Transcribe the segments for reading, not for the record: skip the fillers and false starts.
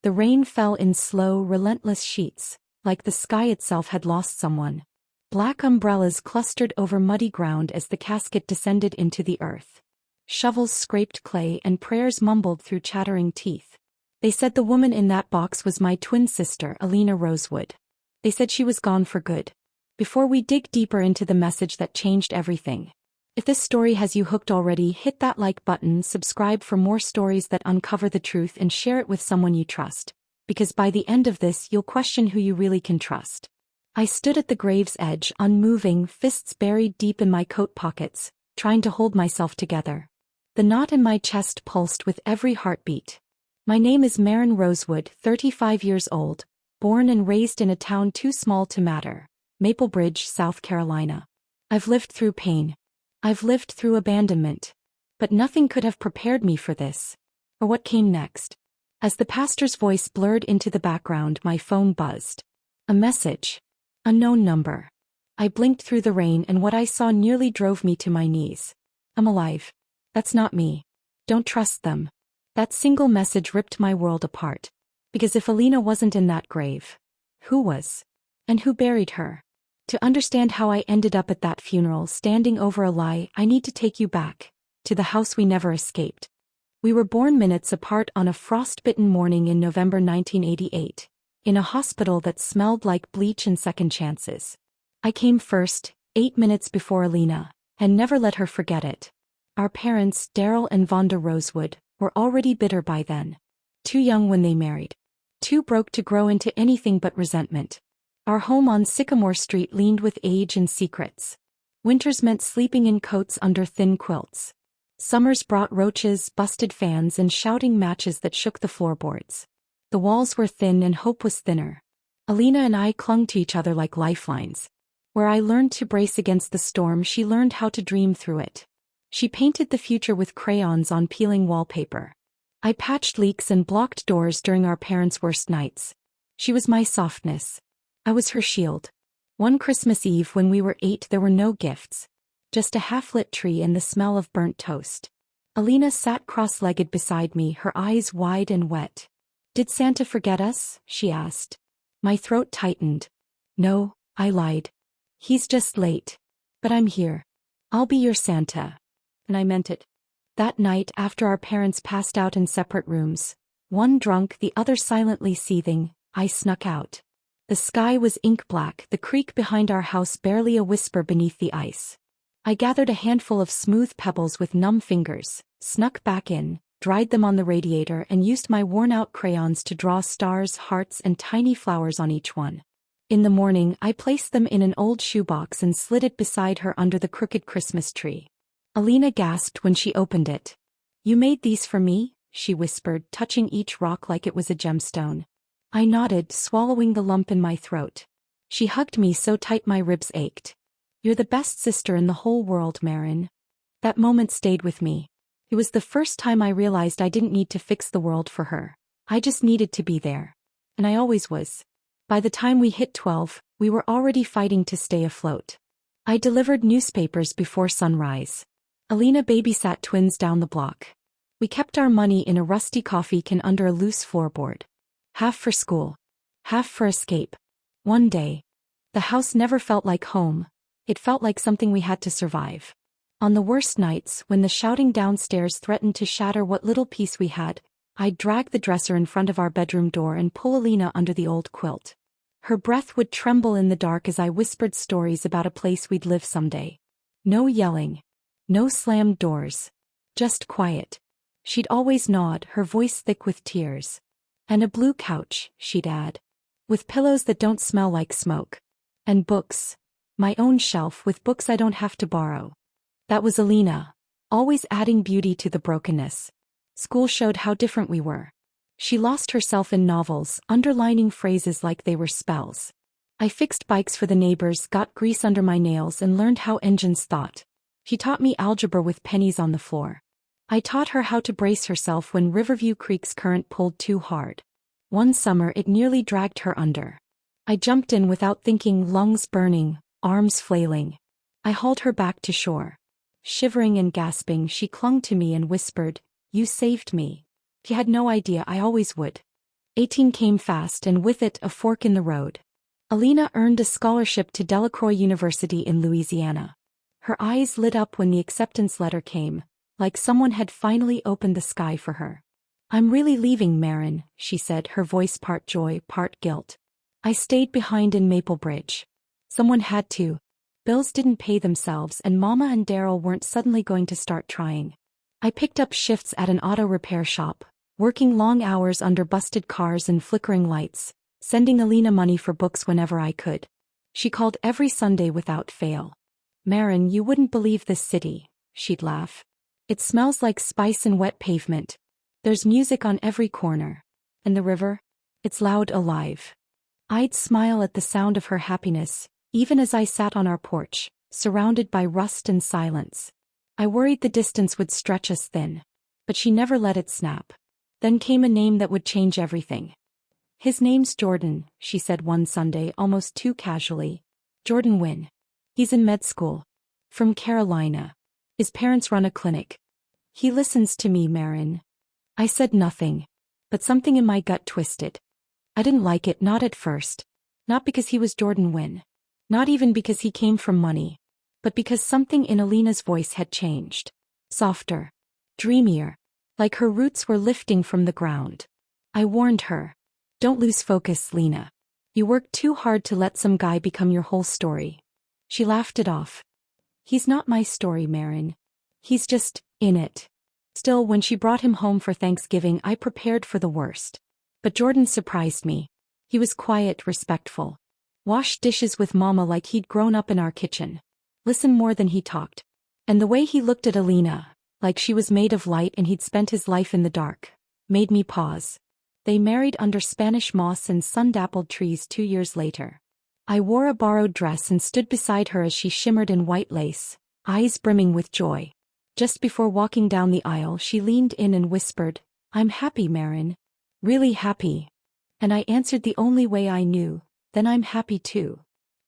The rain fell in slow, relentless sheets, like the sky itself had lost someone. Black umbrellas clustered over muddy ground as the casket descended into the earth. Shovels scraped clay and prayers mumbled through chattering teeth. They said the woman in that box was my twin sister, Alina Rosewood. They said she was gone for good. Before we dig deeper into the message that changed everything. If this story has you hooked already, hit that like button, subscribe for more stories that uncover the truth, and share it with someone you trust. Because by the end of this you'll question who you really can trust. I stood at the grave's edge, unmoving, fists buried deep in my coat pockets, trying to hold myself together. The knot in my chest pulsed with every heartbeat. My name is Maren Rosewood, 35 years old, born and raised in a town too small to matter, Maple Bridge, South Carolina. I've lived through pain. I've lived through abandonment. But nothing could have prepared me for this. Or what came next. As the pastor's voice blurred into the background, my phone buzzed. A message. Unknown number. I blinked through the rain and what I saw nearly drove me to my knees. I'm alive. That's not me. Don't trust them. That single message ripped my world apart. Because if Alina wasn't in that grave, who was? And who buried her? To understand how I ended up at that funeral standing over a lie, I need to take you back, to the house we never escaped. We were born minutes apart on a frost-bitten morning in November 1988, in a hospital that smelled like bleach and second chances. I came first, 8 minutes before Alina, and never let her forget it. Our parents, Daryl and Vonda Rosewood, were already bitter by then. Too young when they married. Too broke to grow into anything but resentment. Our home on Sycamore Street leaned with age and secrets. Winters meant sleeping in coats under thin quilts. Summers brought roaches, busted fans, and shouting matches that shook the floorboards. The walls were thin and hope was thinner. Alina and I clung to each other like lifelines. Where I learned to brace against the storm, she learned how to dream through it. She painted the future with crayons on peeling wallpaper. I patched leaks and blocked doors during our parents' worst nights. She was my softness. I was her shield. One Christmas Eve when we were 8, there were no gifts. Just a half-lit tree and the smell of burnt toast. Alina sat cross-legged beside me, her eyes wide and wet. "Did Santa forget us?" she asked. My throat tightened. "No," I lied. "He's just late. But I'm here. I'll be your Santa." And I meant it. That night, after our parents passed out in separate rooms, one drunk, the other silently seething, I snuck out. The sky was ink black, the creek behind our house barely a whisper beneath the ice. I gathered a handful of smooth pebbles with numb fingers, snuck back in, dried them on the radiator, and used my worn-out crayons to draw stars, hearts, and tiny flowers on each one. In the morning, I placed them in an old shoebox and slid it beside her under the crooked Christmas tree. Alina gasped when she opened it. "You made these for me?" she whispered, touching each rock like it was a gemstone. I nodded, swallowing the lump in my throat. She hugged me so tight my ribs ached. "You're the best sister in the whole world, Maren." That moment stayed with me. It was the first time I realized I didn't need to fix the world for her. I just needed to be there. And I always was. By the time we hit 12, we were already fighting to stay afloat. I delivered newspapers before sunrise. Alina babysat twins down the block. We kept our money in a rusty coffee can under a loose floorboard. Half for school. Half for escape. One day. The house never felt like home. It felt like something we had to survive. On the worst nights, when the shouting downstairs threatened to shatter what little peace we had, I'd drag the dresser in front of our bedroom door and pull Alina under the old quilt. Her breath would tremble in the dark as I whispered stories about a place we'd live someday. No yelling. No slammed doors. Just quiet. She'd always nod, her voice thick with tears. "And a blue couch," she'd add. "With pillows that don't smell like smoke. And books. My own shelf with books I don't have to borrow." That was Alina, always adding beauty to the brokenness. School showed how different we were. She lost herself in novels, underlining phrases like they were spells. I fixed bikes for the neighbors, got grease under my nails, and learned how engines thought. She taught me algebra with pennies on the floor. I taught her how to brace herself when Riverview Creek's current pulled too hard. One summer it nearly dragged her under. I jumped in without thinking, lungs burning, arms flailing. I hauled her back to shore. Shivering and gasping, she clung to me and whispered, "You saved me." She had no idea I always would. 18 came fast and with it a fork in the road. Alina earned a scholarship to Delacroix University in Louisiana. Her eyes lit up when the acceptance letter came, like someone had finally opened the sky for her. "I'm really leaving, Maren," she said, her voice part joy, part guilt. "I stayed behind in Maplebridge. Someone had to. Bills didn't pay themselves and Mama and Daryl weren't suddenly going to start trying. I picked up shifts at an auto repair shop, working long hours under busted cars and flickering lights, sending Alina money for books whenever I could. She called every Sunday without fail. 'Maren, you wouldn't believe this city,' she'd laugh. 'It smells like spice and wet pavement. There's music on every corner. And the river? It's loud, alive.' I'd smile at the sound of her happiness, even as I sat on our porch, surrounded by rust and silence. I worried the distance would stretch us thin. But she never let it snap. Then came a name that would change everything. 'His name's Jordan,' she said one Sunday almost too casually. "Jordan Wynn. He's in med school. From Carolina. His parents run a clinic. He listens to me, Maren." I said nothing. But something in my gut twisted. I didn't like it, not at first. Not because he was Jordan Wynn. Not even because he came from money. But because something in Alina's voice had changed. Softer. Dreamier. Like her roots were lifting from the ground. I warned her. "Don't lose focus, Lena. You work too hard to let some guy become your whole story." She laughed it off. "He's not my story, Maren. He's just in it." Still, when she brought him home for Thanksgiving, I prepared for the worst. But Jordan surprised me. He was quiet, respectful. Washed dishes with Mama like he'd grown up in our kitchen. Listened more than he talked. And the way he looked at Alina, like she was made of light and he'd spent his life in the dark, made me pause. They married under Spanish moss and sun-dappled trees 2 years later. I wore a borrowed dress and stood beside her as she shimmered in white lace, eyes brimming with joy. Just before walking down the aisle, she leaned in and whispered, "I'm happy, Maren. Really happy." And I answered the only way I knew, "Then I'm happy too."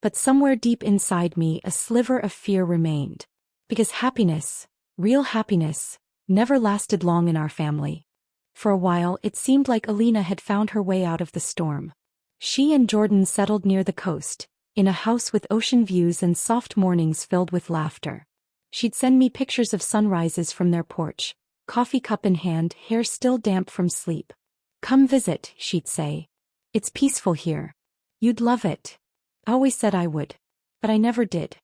But somewhere deep inside me, a sliver of fear remained. Because happiness, real happiness, never lasted long in our family. For a while, it seemed like Alina had found her way out of the storm. She and Jordan settled near the coast, in a house with ocean views and soft mornings filled with laughter. She'd send me pictures of sunrises from their porch, coffee cup in hand, hair still damp from sleep. "Come visit," she'd say. "It's peaceful here. You'd love it." I always said I would. But I never did.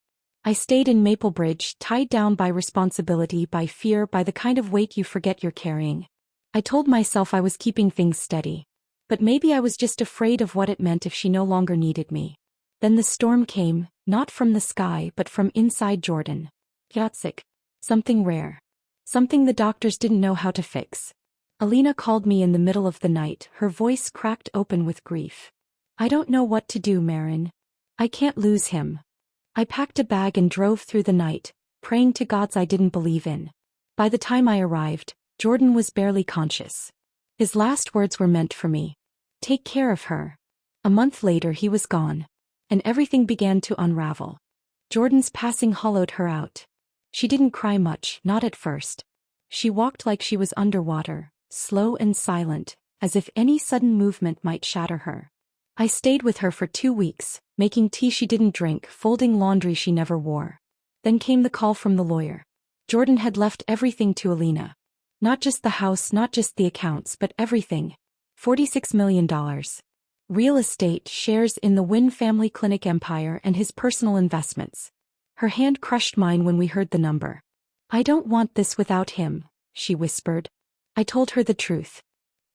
I stayed in Maplebridge, tied down by responsibility, by fear, by the kind of weight you forget you're carrying. I told myself I was keeping things steady. But maybe I was just afraid of what it meant if she no longer needed me. Then the storm came, not from the sky but from inside Jordan. Yatsik. Something rare. Something the doctors didn't know how to fix. Alina called me in the middle of the night, her voice cracked open with grief. "I don't know what to do, Maren. I can't lose him." I packed a bag and drove through the night, praying to gods I didn't believe in. By the time I arrived, Jordan was barely conscious. His last words were meant for me. "Take care of her." A month later he was gone. And everything began to unravel. Jordan's passing hollowed her out. She didn't cry much, not at first. She walked like she was underwater, slow and silent, as if any sudden movement might shatter her. I stayed with her for 2 weeks, making tea she didn't drink, folding laundry she never wore. Then came the call from the lawyer. Jordan had left everything to Alina. Not just the house, not just the accounts, but everything. $46 million. Real estate, shares in the Wynn family clinic empire, and his personal investments. Her hand crushed mine when we heard the number. "I don't want this without him," she whispered. I told her the truth.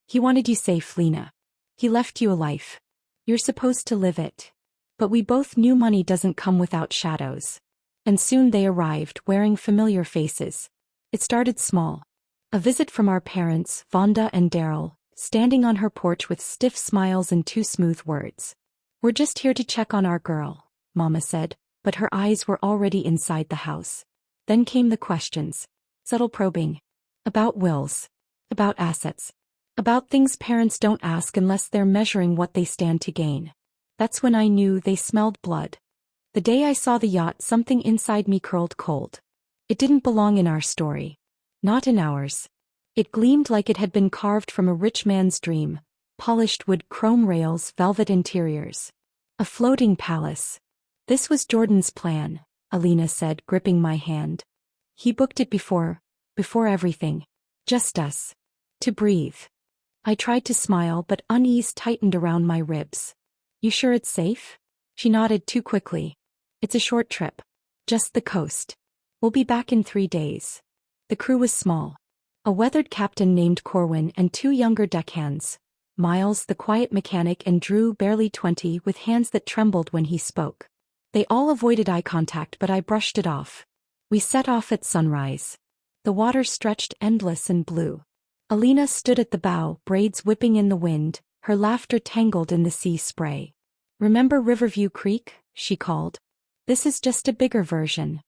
"He wanted you safe, Lena. He left you a life. You're supposed to live it." But we both knew money doesn't come without shadows. And soon they arrived, wearing familiar faces. It started small. A visit from our parents, Vonda and Daryl, standing on her porch with stiff smiles and 2 smooth words. "We're just here to check on our girl," Mama said, but her eyes were already inside the house. Then came the questions. Subtle probing. About wills. About assets. About things parents don't ask unless they're measuring what they stand to gain. That's when I knew they smelled blood. The day I saw the yacht, something inside me curled cold. It didn't belong in our story. Not in ours. It gleamed like it had been carved from a rich man's dream, polished wood, chrome rails, velvet interiors. A floating palace. This was Jordan's plan, Alina said, gripping my hand. He booked it before everything. Just us. To breathe. I tried to smile, but unease tightened around my ribs. You sure it's safe? She nodded too quickly. It's a short trip. Just the coast. We'll be back in 3 days. The crew was small. A weathered captain named Corwin and 2 younger deckhands, Miles the quiet mechanic and Drew barely 20 with hands that trembled when he spoke. They all avoided eye contact, but I brushed it off. We set off at sunrise. The water stretched endless and blue. Alina stood at the bow, braids whipping in the wind, her laughter tangled in the sea spray. Remember Riverview Creek? She called. This is just a bigger version.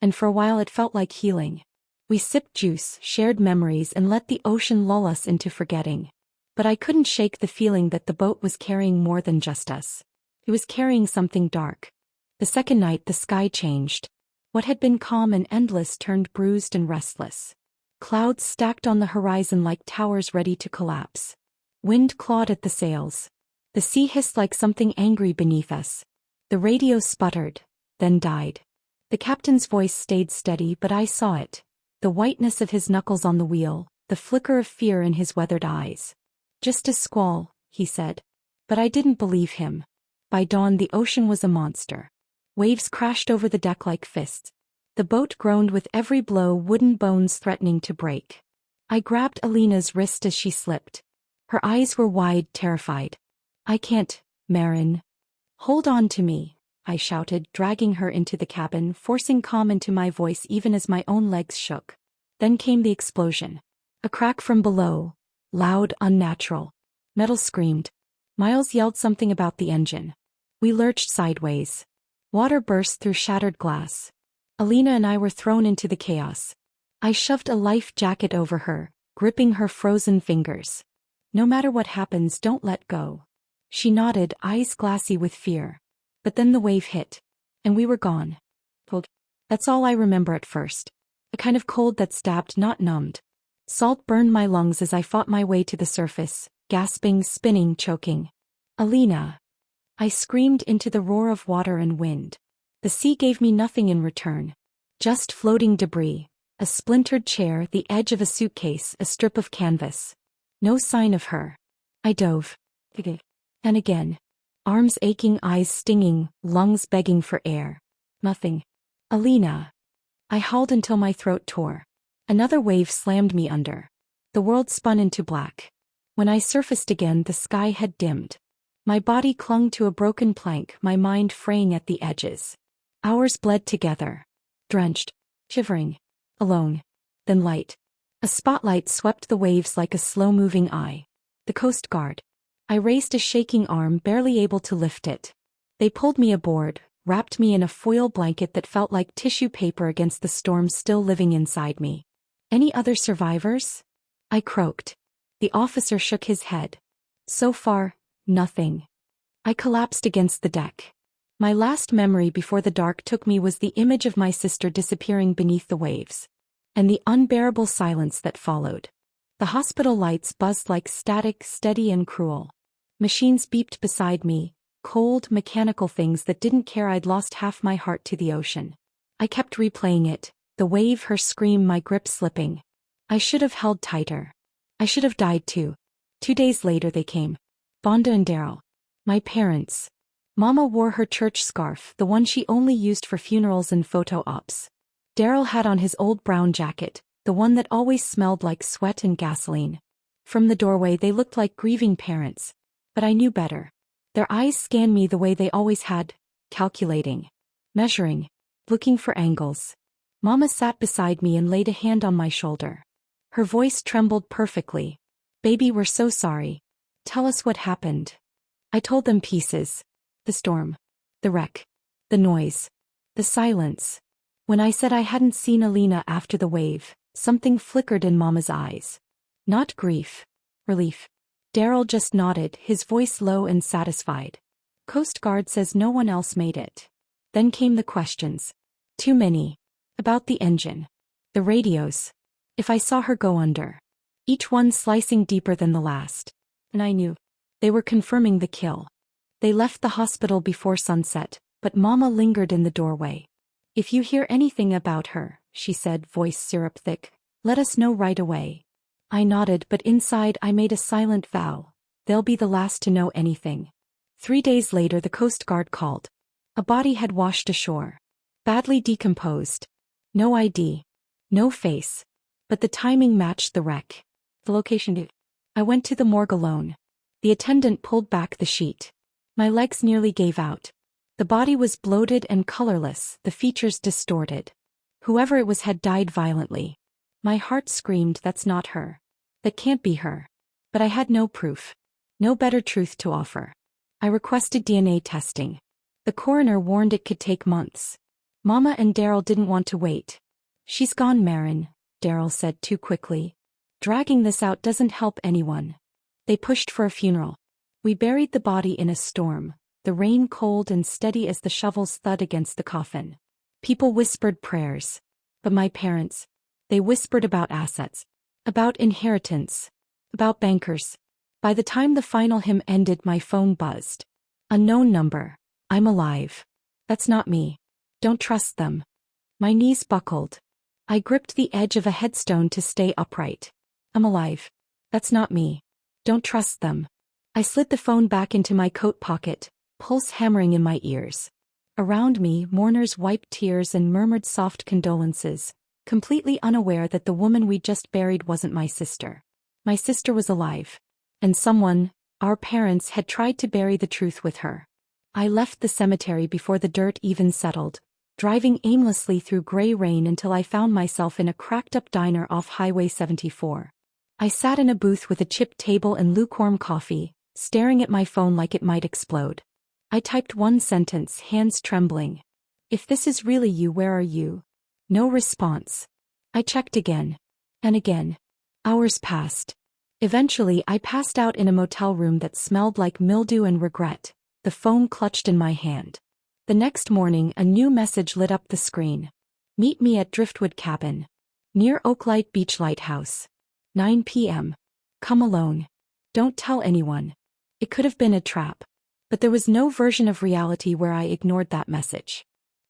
And for a while it felt like healing. We sipped juice, shared memories, and let the ocean lull us into forgetting. But I couldn't shake the feeling that the boat was carrying more than just us. It was carrying something dark. The second night the sky changed. What had been calm and endless turned bruised and restless. Clouds stacked on the horizon like towers ready to collapse. Wind clawed at the sails. The sea hissed like something angry beneath us. The radio sputtered, then died. The captain's voice stayed steady, but I saw it. The whiteness of his knuckles on the wheel, the flicker of fear in his weathered eyes. Just a squall, he said. But I didn't believe him. By dawn the ocean was a monster. Waves crashed over the deck like fists. The boat groaned with every blow, wooden bones threatening to break. I grabbed Alina's wrist as she slipped. Her eyes were wide, terrified. I can't, Maren. Hold on to me, I shouted, dragging her into the cabin, forcing calm into my voice even as my own legs shook. Then came the explosion. A crack from below. Loud, unnatural. Metal screamed. Miles yelled something about the engine. We lurched sideways. Water burst through shattered glass. Alina and I were thrown into the chaos. I shoved a life jacket over her, gripping her frozen fingers. No matter what happens, don't let go. She nodded, eyes glassy with fear. But then the wave hit. And we were gone. Cold. That's all I remember at first. A kind of cold that stabbed, not numbed. Salt burned my lungs as I fought my way to the surface, gasping, spinning, choking. Alina. I screamed into the roar of water and wind. The sea gave me nothing in return. Just floating debris. A splintered chair, the edge of a suitcase, a strip of canvas. No sign of her. I dove. And again. Arms aching, eyes stinging, lungs begging for air. Nothing. Alina. I hauled until my throat tore. Another wave slammed me under. The world spun into black. When I surfaced again, the sky had dimmed. My body clung to a broken plank, my mind fraying at the edges. Hours bled together. Drenched. Shivering. Alone. Then light. A spotlight swept the waves like a slow-moving eye. The Coast Guard. I raised a shaking arm, barely able to lift it. They pulled me aboard, wrapped me in a foil blanket that felt like tissue paper against the storm still living inside me. Any other survivors? I croaked. The officer shook his head. So far, nothing. I collapsed against the deck. My last memory before the dark took me was the image of my sister disappearing beneath the waves. And the unbearable silence that followed. The hospital lights buzzed like static, steady and cruel. Machines beeped beside me, cold, mechanical things that didn't care I'd lost half my heart to the ocean. I kept replaying it, the wave, her scream, my grip slipping. I should have held tighter. I should have died too. 2 days later they came. Bonda and Daryl. My parents. Mama wore her church scarf, the one she only used for funerals and photo ops. Daryl had on his old brown jacket, the one that always smelled like sweat and gasoline. From the doorway they looked like grieving parents. But I knew better. Their eyes scanned me the way they always had, calculating, measuring, looking for angles. Mama sat beside me and laid a hand on my shoulder. Her voice trembled perfectly. Baby, we're so sorry. Tell us what happened. I told them pieces. The storm. The wreck. The noise. The silence. When I said I hadn't seen Alina after the wave, something flickered in Mama's eyes. Not grief. Relief. Daryl just nodded, his voice low and satisfied. Coast Guard says no one else made it. Then came the questions. Too many. About the engine. The radios. If I saw her go under. Each one slicing deeper than the last. And I knew. They were confirming the kill. They left the hospital before sunset, but Mama lingered in the doorway. "If you hear anything about her," she said, voice syrup thick, "let us know right away." I nodded, but inside I made a silent vow. They'll be the last to know anything. 3 days later the Coast Guard called. A body had washed ashore. Badly decomposed. No ID. No face. But the timing matched the wreck. The location did. I went to the morgue alone. The attendant pulled back the sheet. My legs nearly gave out. The body was bloated and colorless, the features distorted. Whoever it was had died violently. My heart screamed, "That's not her. That can't be her." But I had no proof. No better truth to offer. I requested DNA testing. The coroner warned it could take months. Mama and Daryl didn't want to wait. "She's gone, Maren," Daryl said too quickly. "Dragging this out doesn't help anyone." They pushed for a funeral. We buried the body in a storm, the rain cold and steady as the shovels thud against the coffin. People whispered prayers. But my parents, they whispered about assets, about inheritance, about bankers. By the time the final hymn ended, my phone buzzed. "Unknown number. I'm alive. That's not me. Don't trust them." My knees buckled. I gripped the edge of a headstone to stay upright. "I'm alive. That's not me. Don't trust them." I slid the phone back into my coat pocket, pulse hammering in my ears. Around me, mourners wiped tears and murmured soft condolences, completely unaware that the woman we just buried wasn't my sister. My sister was alive. And someone, our parents, had tried to bury the truth with her. I left the cemetery before the dirt even settled, driving aimlessly through gray rain until I found myself in a cracked-up diner off Highway 74. I sat in a booth with a chipped table and lukewarm coffee, staring at my phone like it might explode. I typed one sentence, hands trembling. "If this is really you, where are you?" No response. I checked again. And again. Hours passed. Eventually I passed out in a motel room that smelled like mildew and regret, the phone clutched in my hand. The next morning a new message lit up the screen. "Meet me at Driftwood Cabin. Near Oaklight Beach Lighthouse. 9 p.m. Come alone. Don't tell anyone." It could have been a trap. But there was no version of reality where I ignored that message.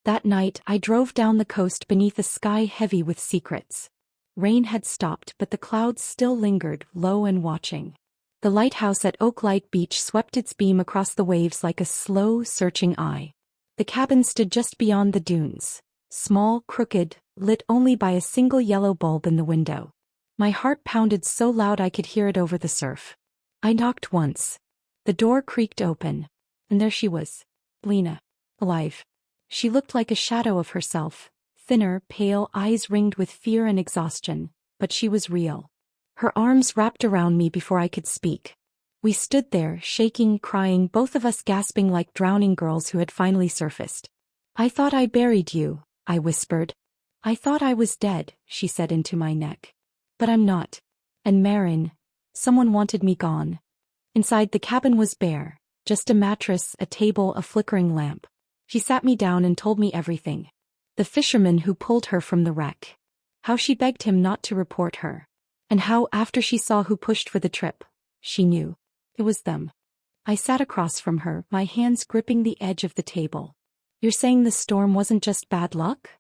That night I drove down the coast beneath a sky heavy with secrets. Rain had stopped, but the clouds still lingered, low and watching. The lighthouse at Oaklight Beach swept its beam across the waves like a slow, searching eye. The cabin stood just beyond the dunes, small, crooked, lit only by a single yellow bulb in the window. My heart pounded so loud I could hear it over the surf. I knocked once. The door creaked open, and there she was, Lena, alive. She looked like a shadow of herself. Thinner, pale, eyes ringed with fear and exhaustion, but she was real. Her arms wrapped around me before I could speak. We stood there, shaking, crying, both of us gasping like drowning girls who had finally surfaced. "I thought I buried you," I whispered. "I thought I was dead," she said into my neck. "But I'm not. And Maren, someone wanted me gone." Inside the cabin was bare, just a mattress, a table, a flickering lamp. She sat me down and told me everything. The fisherman who pulled her from the wreck. How she begged him not to report her. And how, after she saw who pushed for the trip, she knew. It was them. I sat across from her, my hands gripping the edge of the table. "You're saying the storm wasn't just bad luck?"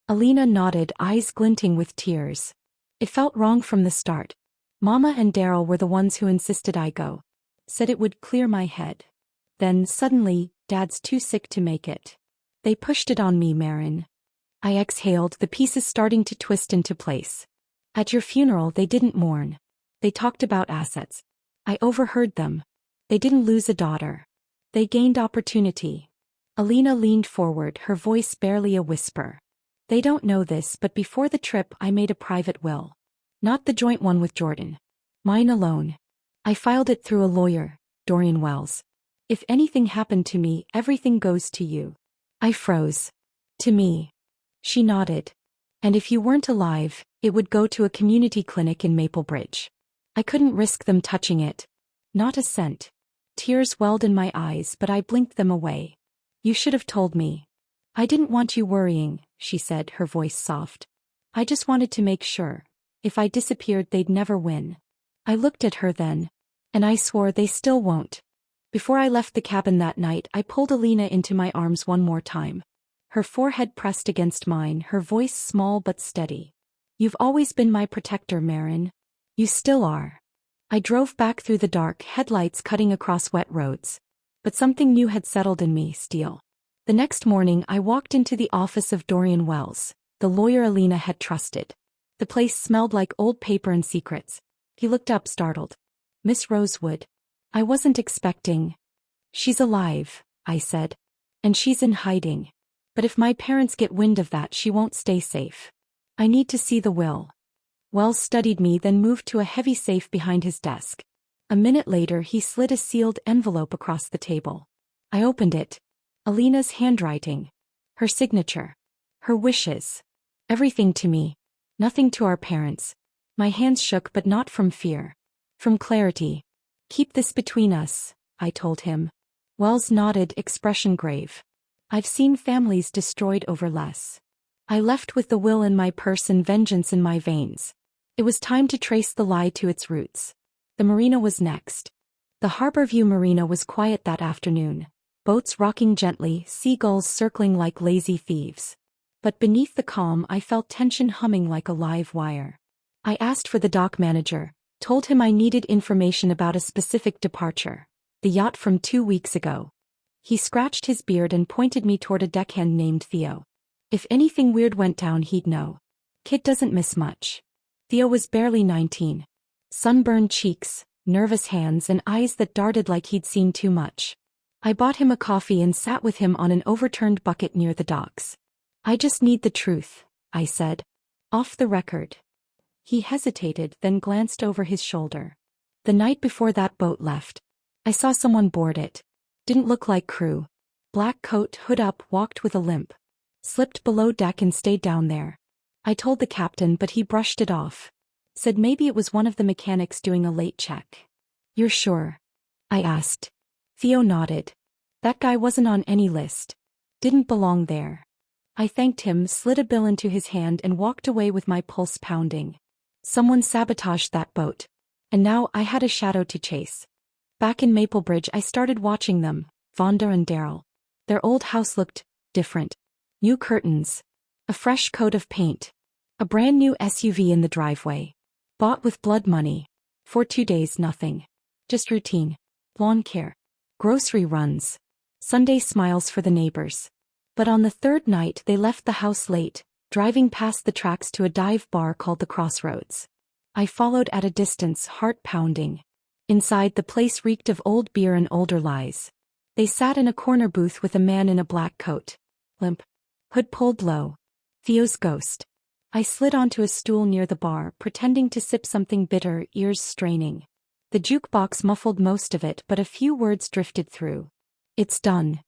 Alina nodded, eyes glinting with tears. "It felt wrong from the start. Mama and Daryl were the ones who insisted I go. Said it would clear my head. Then, suddenly, Dad's too sick to make it. They pushed it on me, Maren." I exhaled, the pieces starting to twist into place. "At your funeral they didn't mourn. They talked about assets. I overheard them. They didn't lose a daughter. They gained opportunity." Alina leaned forward, her voice barely a whisper. "They don't know this, but before the trip I made a private will. Not the joint one with Jordan. Mine alone. I filed it through a lawyer, Dorian Wells. If anything happened to me, everything goes to you." I froze. "To me?" She nodded. "And if you weren't alive, it would go to a community clinic in Maplebridge. I couldn't risk them touching it. Not a cent." Tears welled in my eyes, but I blinked them away. "You should have told me." "I didn't want you worrying," she said, her voice soft. "I just wanted to make sure. If I disappeared, they'd never win." I looked at her then. "And I swore they still won't." Before I left the cabin that night, I pulled Alina into my arms one more time. Her forehead pressed against mine, her voice small but steady. "You've always been my protector, Maren. You still are." I drove back through the dark, headlights cutting across wet roads. But something new had settled in me, Steele. The next morning I walked into the office of Dorian Wells, the lawyer Alina had trusted. The place smelled like old paper and secrets. He looked up startled. "Miss Rosewood. I wasn't expecting." "She's alive," I said. "And she's in hiding. But if my parents get wind of that, she won't stay safe. I need to see the will." Wells studied me, then moved to a heavy safe behind his desk. A minute later he slid a sealed envelope across the table. I opened it. Alina's handwriting. Her signature. Her wishes. Everything to me. Nothing to our parents. My hands shook, but not from fear. From clarity. "Keep this between us," I told him. Wells nodded, expression grave. "I've seen families destroyed over less." I left with the will in my purse and vengeance in my veins. It was time to trace the lie to its roots. The marina was next. The Harborview Marina was quiet that afternoon. Boats rocking gently, seagulls circling like lazy thieves. But beneath the calm I felt tension humming like a live wire. I asked for the dock manager, told him I needed information about a specific departure, the yacht from 2 weeks ago. He scratched his beard and pointed me toward a deckhand named Theo. If anything weird went down, he'd know. Kid doesn't miss much. Theo was barely 19. Sunburned cheeks, nervous hands, and eyes that darted like he'd seen too much. I bought him a coffee and sat with him on an overturned bucket near the docks. "I just need the truth," I said. "Off the record." He hesitated, then glanced over his shoulder. "The night before that boat left, I saw someone board it. Didn't look like crew. Black coat, hood up, walked with a limp. Slipped below deck and stayed down there. I told the captain, but he brushed it off. Said maybe it was one of the mechanics doing a late check." "You're sure?" I asked. Theo nodded. "That guy wasn't on any list. Didn't belong there." I thanked him, slid a bill into his hand, and walked away with my pulse pounding. Someone sabotaged that boat. And now I had a shadow to chase. Back in Maplebridge I started watching them, Vonda and Daryl. Their old house looked different. New curtains. A fresh coat of paint. A brand new SUV in the driveway. Bought with blood money. For 2 days nothing. Just routine. Lawn care. Grocery runs. Sunday smiles for the neighbors. But on the third night they left the house late, driving past the tracks to a dive bar called the Crossroads. I followed at a distance, heart pounding. Inside, the place reeked of old beer and older lies. They sat in a corner booth with a man in a black coat. Limp. Hood pulled low. Theo's ghost. I slid onto a stool near the bar, pretending to sip something bitter, ears straining. The jukebox muffled most of it, but a few words drifted through. "It's done.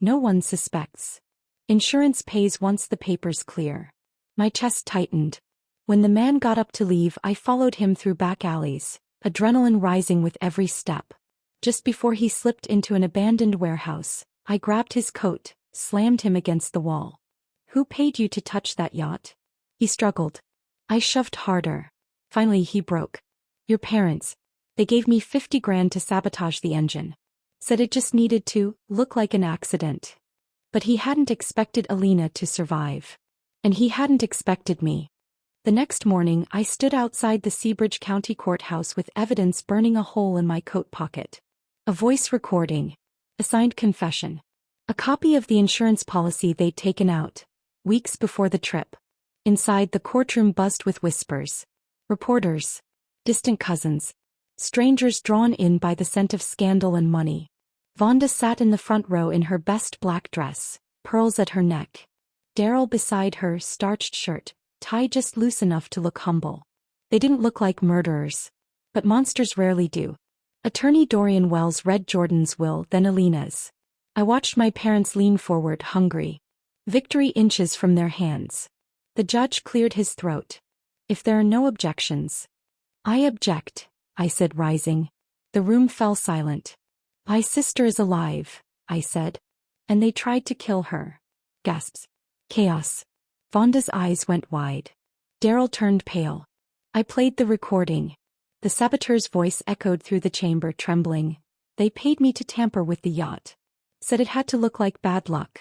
No one suspects. Insurance pays once the paper's clear." My chest tightened. When the man got up to leave, I followed him through back alleys, adrenaline rising with every step. Just before he slipped into an abandoned warehouse, I grabbed his coat, slammed him against the wall. "Who paid you to touch that yacht?" He struggled. I shoved harder. Finally he broke. "Your parents. They gave me 50 grand to sabotage the engine. Said it just needed to look like an accident." But he hadn't expected Alina to survive. And he hadn't expected me. The next morning I stood outside the Seabridge County Courthouse with evidence burning a hole in my coat pocket. A voice recording. A signed confession. A copy of the insurance policy they'd taken out, weeks before the trip. Inside, the courtroom buzzed with whispers. Reporters. Distant cousins. Strangers drawn in by the scent of scandal and money. Vonda sat in the front row in her best black dress, pearls at her neck. Daryl beside her, starched shirt, tie just loose enough to look humble. They didn't look like murderers. But monsters rarely do. Attorney Dorian Wells read Jordan's will, then Alina's. I watched my parents lean forward, hungry. Victory inches from their hands. The judge cleared his throat. "If there are no objections." "I object," I said, rising. The room fell silent. "My sister is alive," I said. "And they tried to kill her." Gasps. Chaos. Vonda's eyes went wide. Daryl turned pale. I played the recording. The saboteur's voice echoed through the chamber, trembling. They paid me to tamper with the yacht. Said it had to look like bad luck.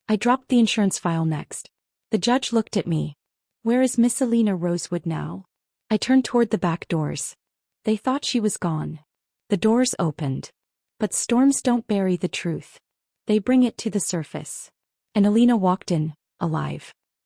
I dropped the insurance file next. The judge looked at me. Where is Miss Alina Rosewood now? I turned toward the back doors. They thought she was gone. The doors opened. But storms don't bury the truth. They bring it to the surface. And Alina walked in, alive.